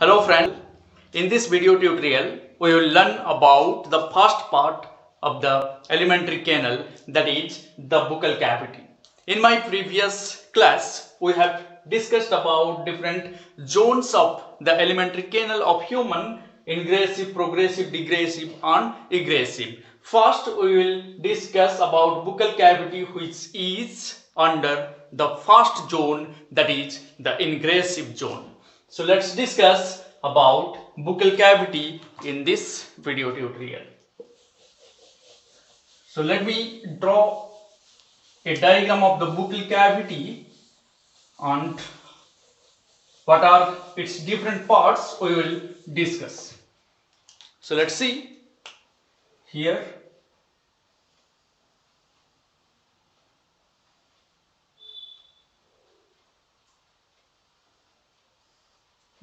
Hello friend, in this video tutorial we will learn about the first part of the alimentary canal, that is the buccal cavity. In my previous class we have discussed about different zones of the alimentary canal of human: ingressive, progressive, digressive and egressive. First we will discuss about buccal cavity, which is under the first zone, that is the ingressive zone. So let's discuss about buccal cavity in this video tutorial. So let me draw a diagram of the buccal cavity and what are its different parts we will discuss. So let's see here.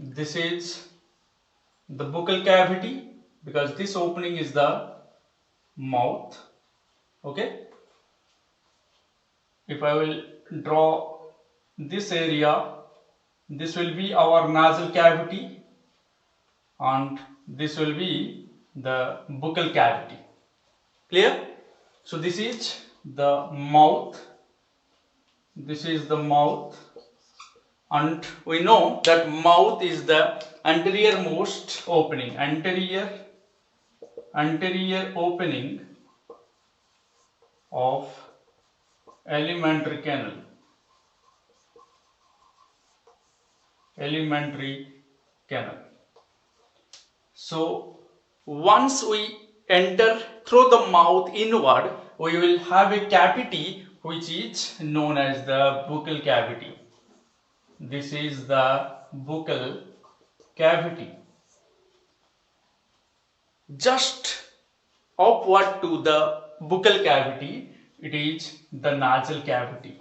This is the buccal cavity because this opening is the mouth. Okay. If I will draw this area, this will be our nasal cavity and this will be the buccal cavity. Clear? So this is the mouth. This is the mouth. And we know that mouth is the anterior most opening, anterior opening of alimentary canal. So once we enter through the mouth inward, we will have a cavity which is known as the buccal cavity. This is the buccal cavity. Just upward to the buccal cavity, it is the nasal cavity.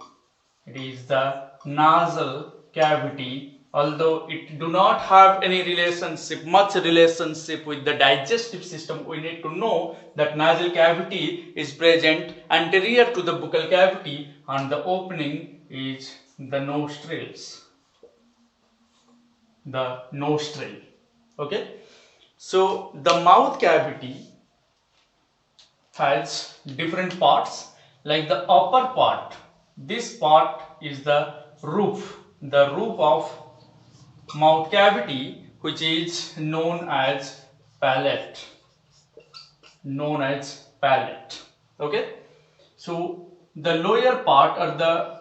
It is the nasal cavity, although it do not have any much relationship with the digestive system. We need to know that nasal cavity is present anterior to the buccal cavity and the opening is the nostrils. The nostril. Okay. So the mouth cavity has different parts, like the upper part. This part is the roof of mouth cavity, which is known as palate. Okay. So the lower part or the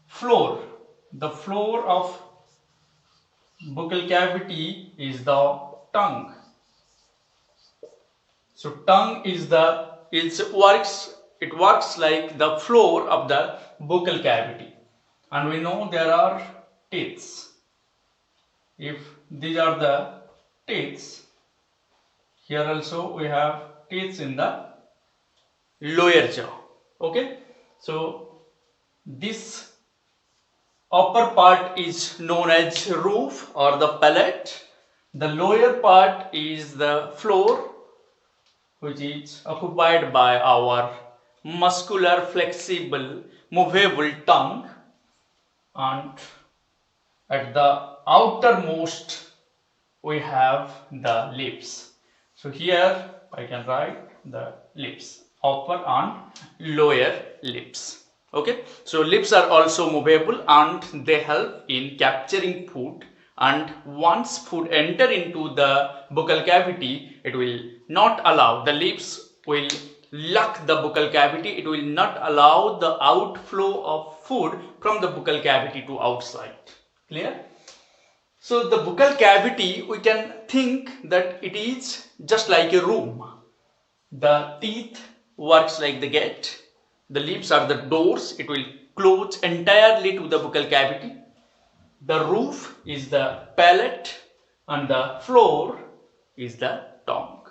floor of buccal cavity is the tongue. So tongue is it works like the floor of the buccal cavity, and we know there are teeth. If these are the teeth, here also we have teeth in the lower jaw. Okay, so this upper part is known as roof or the palate. The lower part is the floor, which is occupied by our muscular, flexible, movable tongue, and at the outermost we have the lips. So here I can write the lips, upper and lower lips. Okay, so lips are also movable and they help in capturing food, and once food enter into the buccal cavity, it will not allow, the lips will lock the buccal cavity, it will not allow the outflow of food from the buccal cavity to outside. Clear? So the buccal cavity, we can think that it is just like a room. The teeth works like the gate. The lips are the doors, it will close entirely to the buccal cavity. The roof is the palate and the floor is the tongue.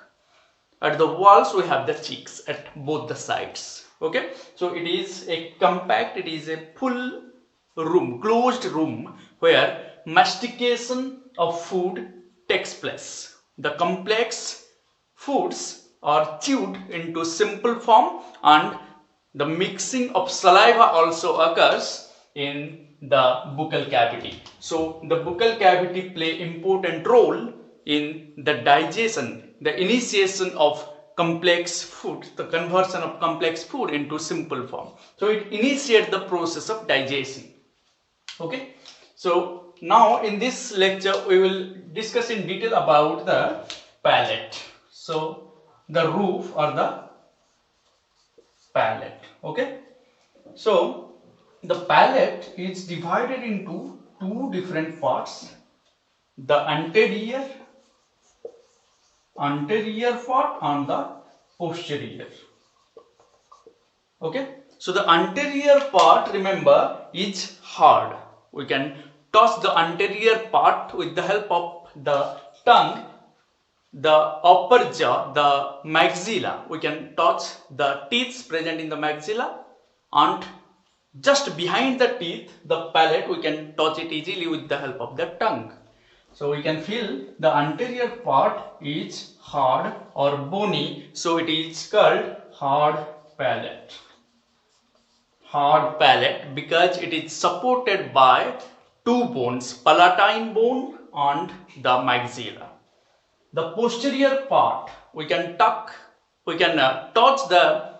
At the walls we have the cheeks at both the sides. Okay, so it is a compact, it is a full room, closed room where mastication of food takes place. The complex foods are chewed into simple form and the mixing of saliva also occurs in the buccal cavity. So the buccal cavity play important role in the digestion, the initiation of complex food, the conversion of complex food into simple form. So it initiates the process of digestion. Okay, so now in this lecture we will discuss in detail about the palate. So the roof or the palate. Okay, so the palate is divided into two different parts, the anterior part and the posterior. Okay, so the anterior part, remember, is hard. We can touch the anterior part with the help of the tongue, the upper jaw, the maxilla. We can touch the teeth present in the maxilla, and just behind the teeth, the palate, we can touch it easily with the help of the tongue. So we can feel the anterior part is hard or bony, so it is called hard palate. Hard palate because it is supported by two bones, palatine bone and the maxilla. The posterior part, we can touch the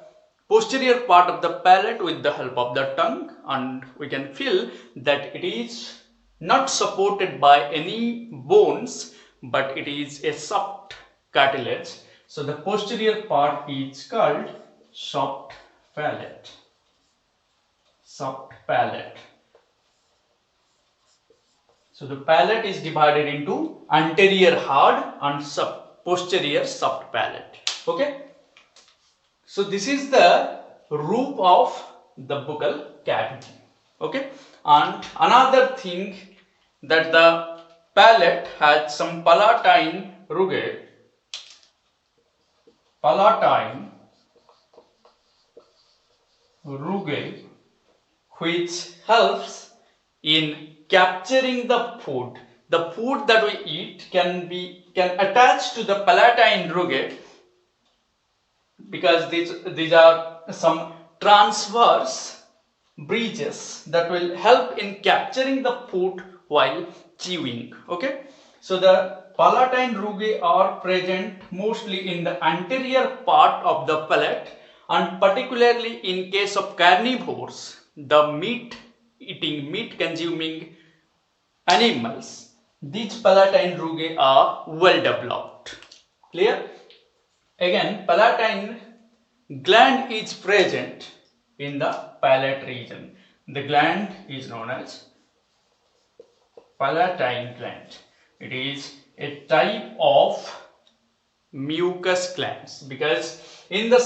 posterior part of the palate with the help of the tongue, and we can feel that it is not supported by any bones, but it is a soft cartilage. So the posterior part is called soft palate. Soft palate. So the palate is divided into anterior hard and posterior soft palate. Okay. So this is the roof of the buccal cavity. Okay. And another thing, that the palate has some palatine rugae. Palatine rugae, which helps in capturing the food. The food that we eat can attach to the palatine rugae, because these are some transverse bridges that will help in capturing the food while chewing. Okay, so the palatine rugae are present mostly in the anterior part of the palate, and particularly in case of carnivores, the meat consuming animals, these palatine rugae are well developed. Clear? Again, palatine gland is present in the palate region. The gland is known as palatine gland. It is a type of mucus glands, because in the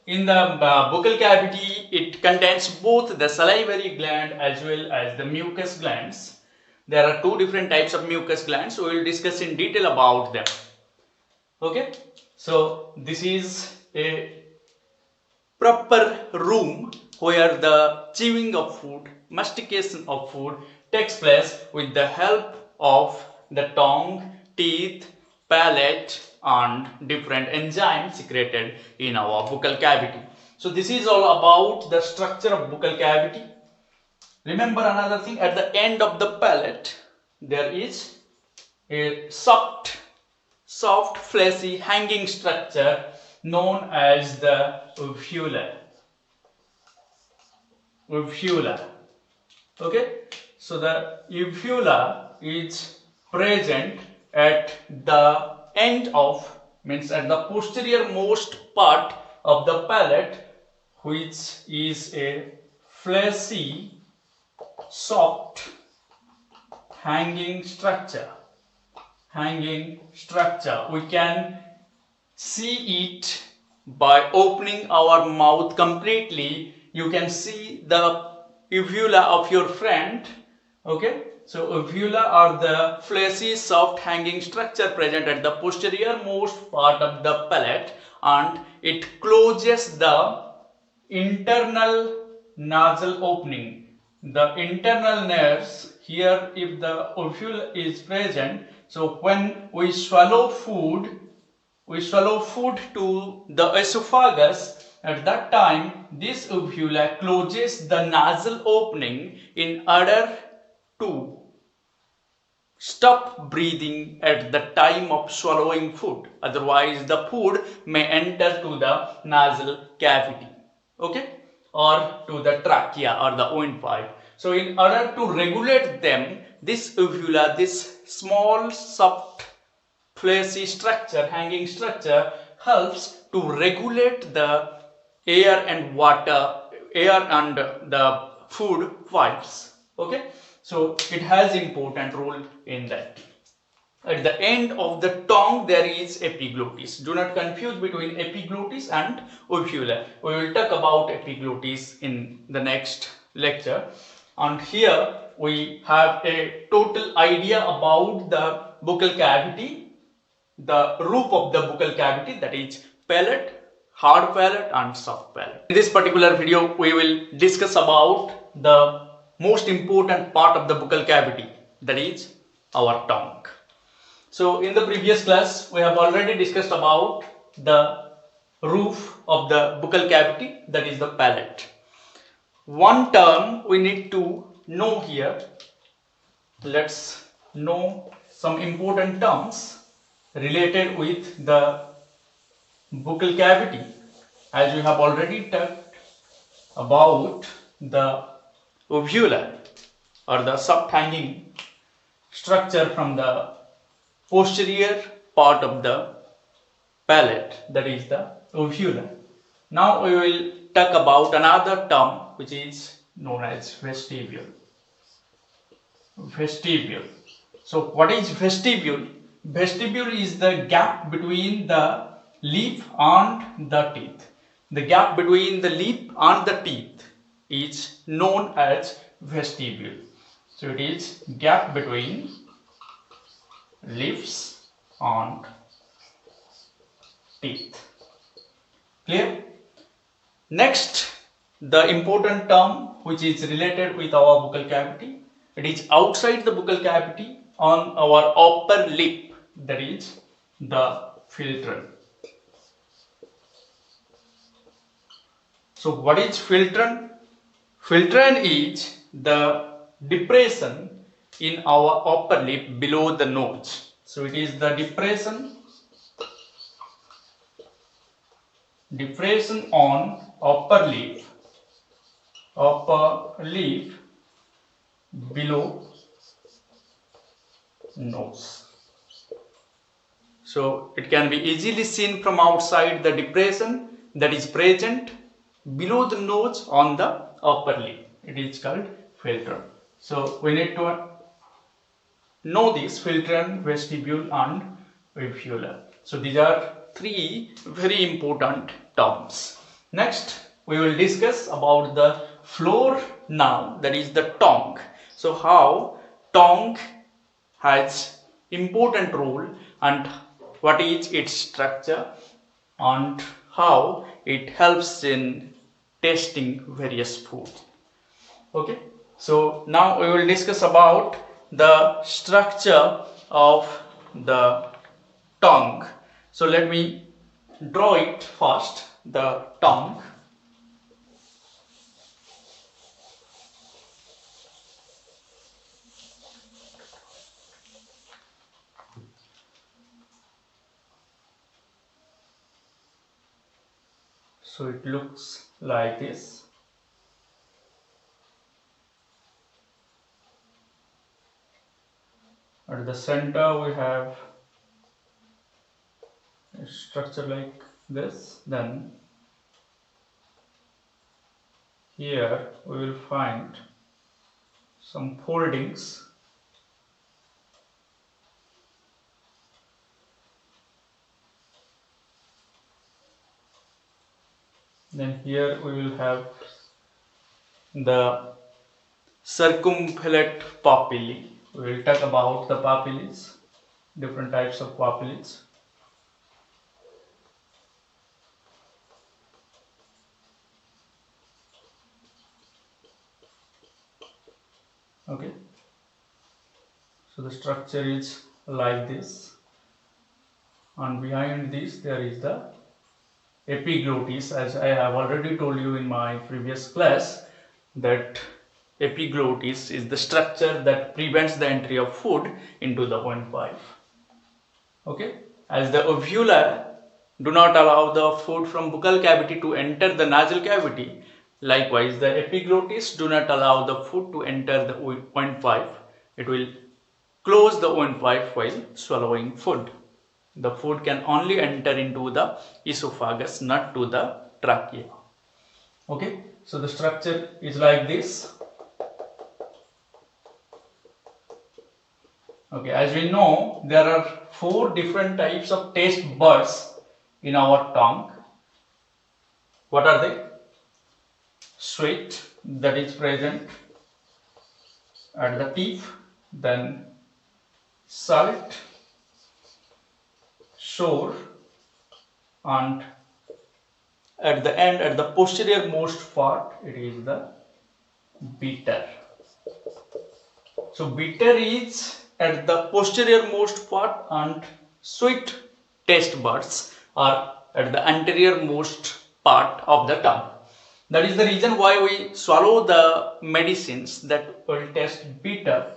buccal cavity it contains both the salivary gland as well as the mucus glands. There are two different types of mucus glands, so we will discuss in detail about them. Okay, so this is a proper room where the chewing of food, mastication of food takes place with the help of the tongue, teeth, palate and different enzymes secreted in our buccal cavity. So this is all about the structure of buccal cavity. Remember another thing, at the end of the palate there is a soft fleshy hanging structure known as the uvula. Okay, so the uvula is present at the end of, means at the posterior most part of the palate, which is a fleshy, soft hanging structure. We can see it by opening our mouth completely. You can see the uvula of your friend. Okay, so uvula are the fleshy, soft hanging structure present at the posterior most part of the palate, and it closes the internal nasal opening. The internal nerves here, if the uvula is present, so when we swallow food to the esophagus, At that time, this uvula closes the nasal opening in order to stop breathing at the time of swallowing food. Otherwise, the food may enter to the nasal cavity, okay, or to the trachea or the windpipe. So, in order to regulate them, this uvula, this small soft fleshy structure, hanging structure, helps to regulate the air and water, air and the food pipes. Okay, so it has important role in that. At the end of the tongue there is epiglottis. Do not confuse between epiglottis and uvula. We will talk about epiglottis in the next lecture. And here we have a total idea about the buccal cavity, the roof of the buccal cavity, that is palate, hard palate and soft palate. In this particular video we will discuss about the most important part of the buccal cavity, that is our tongue. So in the previous class we have already discussed about the roof of the buccal cavity, that is the palate. One term we need to know here. Let's know some important terms related with the buccal cavity, as we have already talked about the uvula or the soft hanging structure from the posterior part of the palate, that is the uvula. Now we will talk about another term which is known as vestibule. Vestibule. So what is vestibule? Vestibule is the gap between the lip and the teeth. The gap between the lip and the teeth is known as vestibule. So it is gap between lips and teeth. Clear? Next, the important term which is related with our buccal cavity, it is outside the buccal cavity on our upper lip, that is the philtrum. So what is philtrum? Philtrum is the depression in our upper lip below the nose. So it is the depression on upper lip below nose. So it can be easily seen from outside, the depression that is present below the nose on the upper lip. It is called philtrum. So we need to know this: philtrum, vestibule and uvula. So these are three very important terms. Next we will discuss about the floor now, that is the tongue. So how tongue has important role and what is its structure and how it helps in tasting various food. Okay, so now we will discuss about the structure of the tongue. So let me draw it first, the tongue. So it looks like this. At the center we have a structure like this. Then here we will find some foldings. Then here we will have the circumflex papillae. We will talk about the papillae, different types of papillae. Okay, so the structure is like this, and behind this there is the epiglottis, as I have already told you in my previous class, that epiglottis is the structure that prevents the entry of food into the windpipe. Okay, as the uvula do not allow the food from buccal cavity to enter the nasal cavity, likewise the epiglottis do not allow the food to enter the windpipe. It will close the windpipe while swallowing food. The food can only enter into the esophagus, not to the trachea. Okay, so the structure is like this. Okay, as we know, there are 4 different types of taste buds in our tongue. What are they? Sweet, that is present at the tip, then salt, sour, and at the end, at the posterior most part, it is the bitter. So bitter is at the posterior most part and sweet taste buds are at the anterior most part of the tongue. That is the reason why we swallow the medicines that will taste bitter.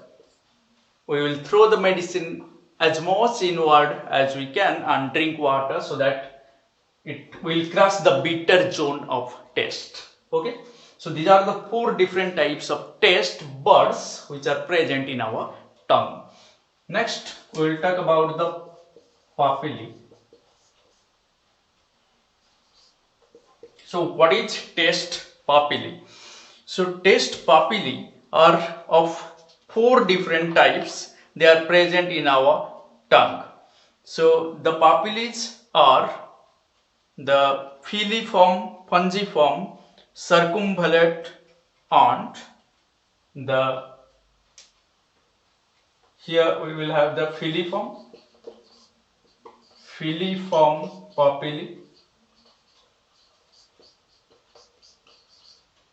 We will throw the medicine as much inward as we can and drink water so that it will cross the bitter zone of taste. Okay, so these are the 4 different types of taste buds which are present in our tongue. Next, we will talk about the papillae. So what is taste papillae? So taste papillae are of 4 different types. They are present in our tongue. So the papillae are the filiform, pungiform, circumvallate, and the here we will have the filiform papillae,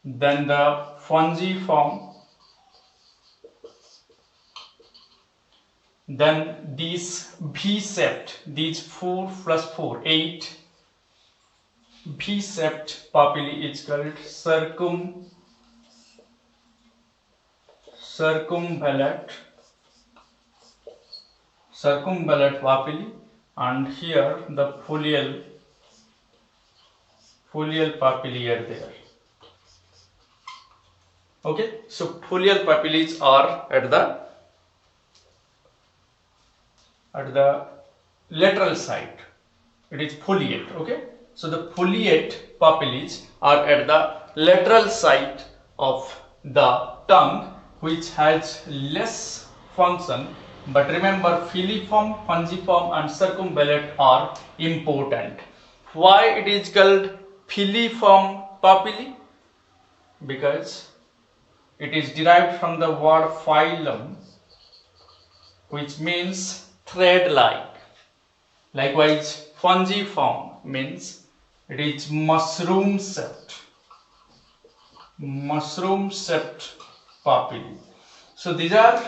then the fungiform, then these V-shaped, these 4 plus 4, 8 V-shaped papillae is called circumvallate papillae, and here the folial papillae are there. Okay, so folial papillae are at the lateral side. It is foliate. Okay, so the foliate papillae are at the lateral side of the tongue, which has less function. But remember, filiform, pungiform, and circumvallate are important. Why it is called filiform papillae? Because it is derived from the word phylum, which means thread-like. Likewise, fungiform means it is mushroom-shaped papillae. So these are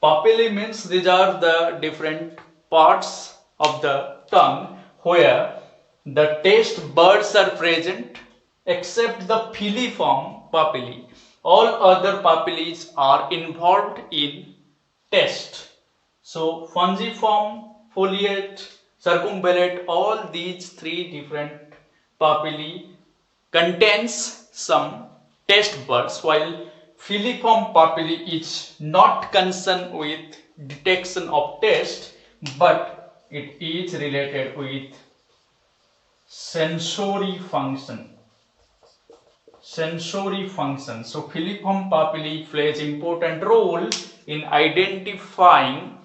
papillae, means these are the different parts of the tongue where the taste buds are present, except the filiform papillae. All other papillae are involved in taste. So fungiform, foliate, circumvallate, all these 3 different papillae contains some taste buds, while filiform papillae is not concerned with detection of taste, but it is related with sensory function. So filiform papillae plays important role in identifying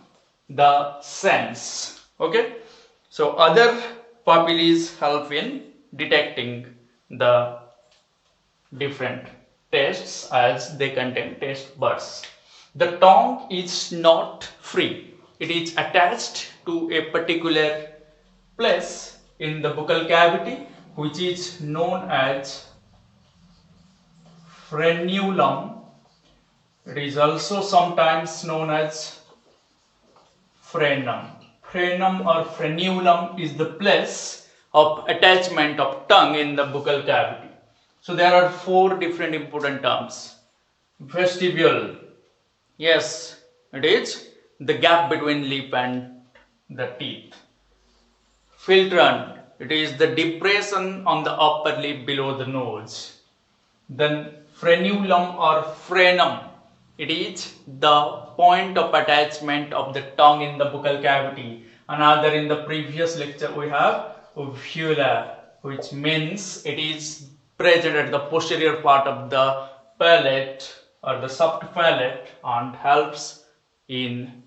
the sense. Okay, so other papillae help in detecting the different tastes as they contain taste buds. The tongue is not free. It is attached to a particular place in the buccal cavity, which is known as frenulum. It is also sometimes known as frenum. Frenum or frenulum is the place of attachment of tongue in the buccal cavity. So there are 4 different important terms. Vestibule, yes, it is the gap between lip and the teeth. Filtron, it is the depression on the upper lip below the nose. Then frenulum or frenum, it is the point of attachment of the tongue in the buccal cavity. Another, in the previous lecture we have uvula, which means it is present at the posterior part of the palate or the soft palate and helps in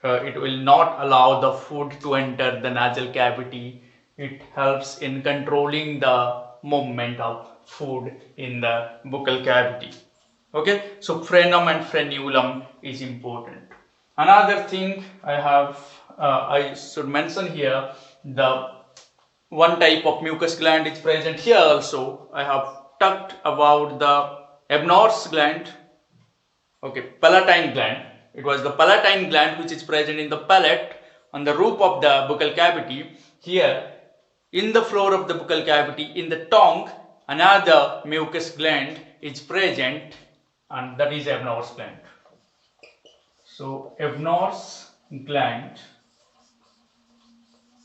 it will not allow the food to enter the nasal cavity. It helps in controlling the movement of food in the buccal cavity. Okay, so frenum and frenulum is important. Another thing I should mention here, the one type of mucus gland is present here also. I have talked about the Absorption gland, okay, palatine gland. It was the palatine gland which is present in the palate on the roof of the buccal cavity. Here in the floor of the buccal cavity, in the tongue, another mucus gland is present, and that is Absorption gland. So Absorption gland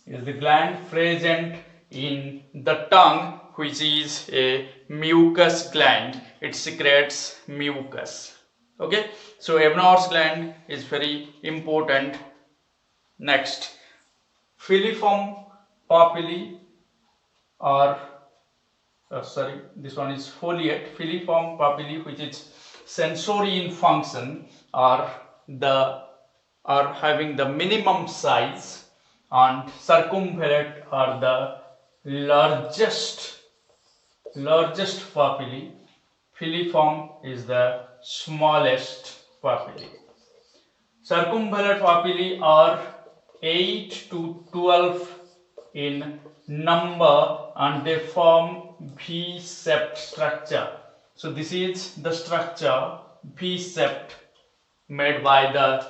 is the gland present in the tongue, which is a mucus gland. It secretes mucus. Okay, so Absorption gland is very important. Next, filiform papillae or this one is foliate. Filiform papillae, which is sensory in function, are having the minimum size, and circumvallate are the largest papillae. Filiform is the smallest papillae. Circumvallate papillae are 8 to 12 in number, and they form V-shaped structure. So this is the structure V-shaped made by the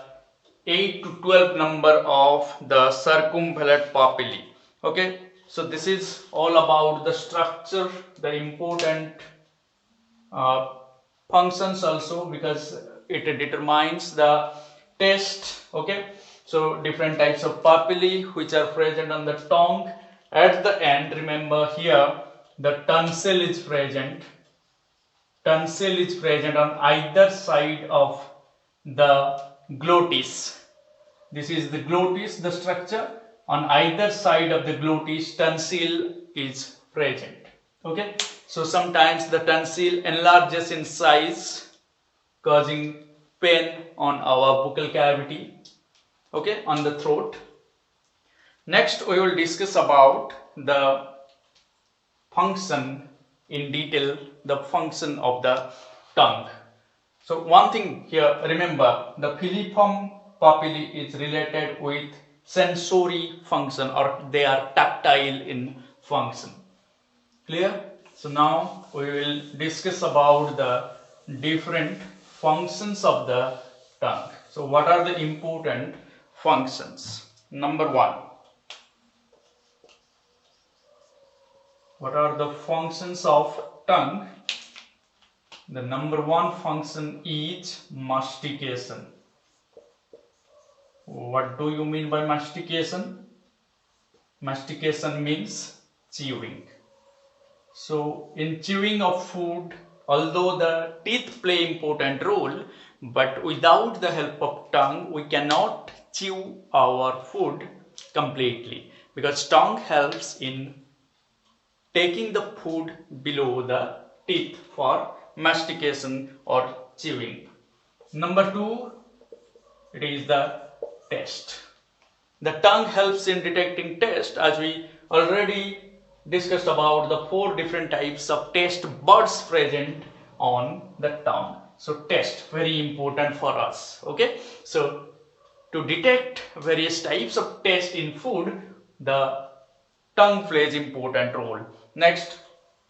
8 to 12 number of the circumvallate papillae. Okay, so this is all about the structure, the important functions also, because it determines the taste. Okay, so different types of papillae which are present on the tongue. At the end, remember here the tonsil is present. Tonsil is present on either side of the glottis. This is the glottis, the structure. On either side of the glottis, tonsil is present. Okay, so sometimes the tonsil enlarges in size, causing pain on our buccal cavity, okay, on the throat. Next, we will discuss about the function in detail, the function of the tongue. So one thing here, remember, the filiform papillae is related with sensory function, or they are tactile in function. Clear? So now we will discuss about the different functions of the tongue. So what are the important functions? Number 1. What are the functions of tongue? The number 1 function is mastication. What do you mean by mastication? Mastication means chewing. So in chewing of food, although the teeth play important role, but without the help of tongue, we cannot chew our food completely, because tongue helps in taking the food below the teeth for mastication or chewing. Number 2, it is the taste. The tongue helps in detecting taste, as we already discussed about the 4 different types of taste buds present on the tongue. So taste, very important for us. Okay, so to detect various types of taste in food, the tongue plays important role. Next,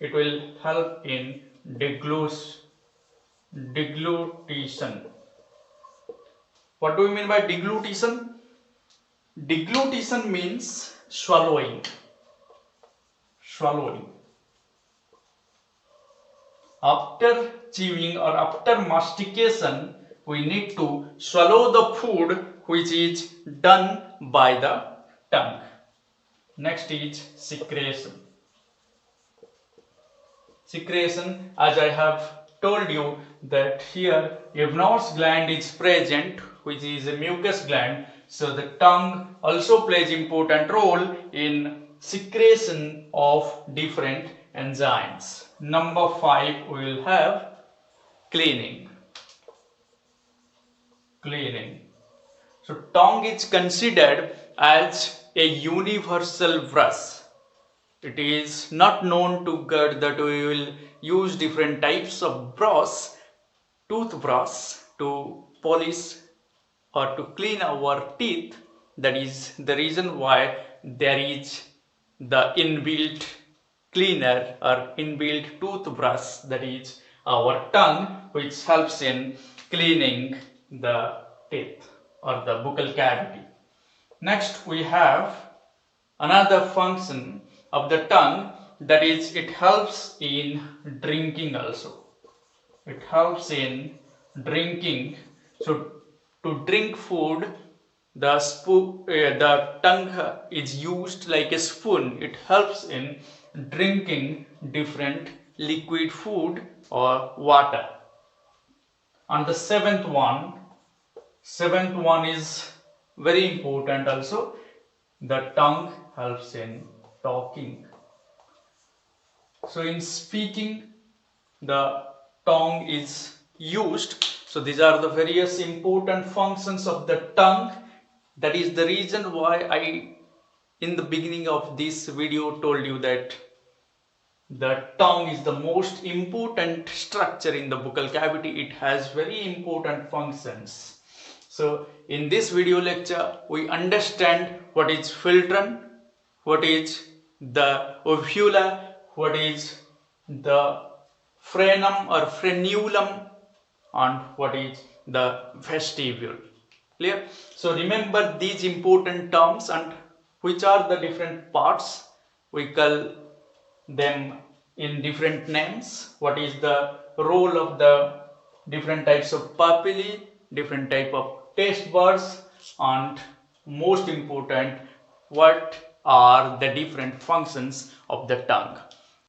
it will help in deglutition. What do we mean by deglutition? Deglutition means swallowing. swallowing. After chewing or after mastication, we need to swallow the food which is done by the tongue. Next is secretion. Secretion, as I have told you that here Ebenard's gland is present, which is a mucus gland. So the tongue also plays important role in secretion of different enzymes. Number 5, we will have cleaning. Cleaning. So tongue is considered as a universal brush. It is not known to God that we will use different types of toothbrush to polish or to clean our teeth. That is the reason why there is the inbuilt cleaner or inbuilt toothbrush, that is our tongue, which helps in cleaning the teeth or the buccal cavity. Next, we have another function of the tongue, that is it helps in drinking also. It helps in drinking. So to drink food, the tongue is used like a spoon. It helps in drinking different liquid food or water. And the seventh one is very important also. The tongue helps in talking. So in speaking, the tongue is used. So these are the various important functions of the tongue. That is the reason why I in the beginning of this video told you that the tongue is the most important structure in the buccal cavity. It has very important functions. So in this video lecture, we understand what is philtron, what is the uvula, what is the frenum or frenulum, and what is the vestibule. Clear? So remember these important terms and which are the different parts. We call them in different names. What is the role of the different types of papillae, different type of taste buds, and most important, what are the different functions of the tongue.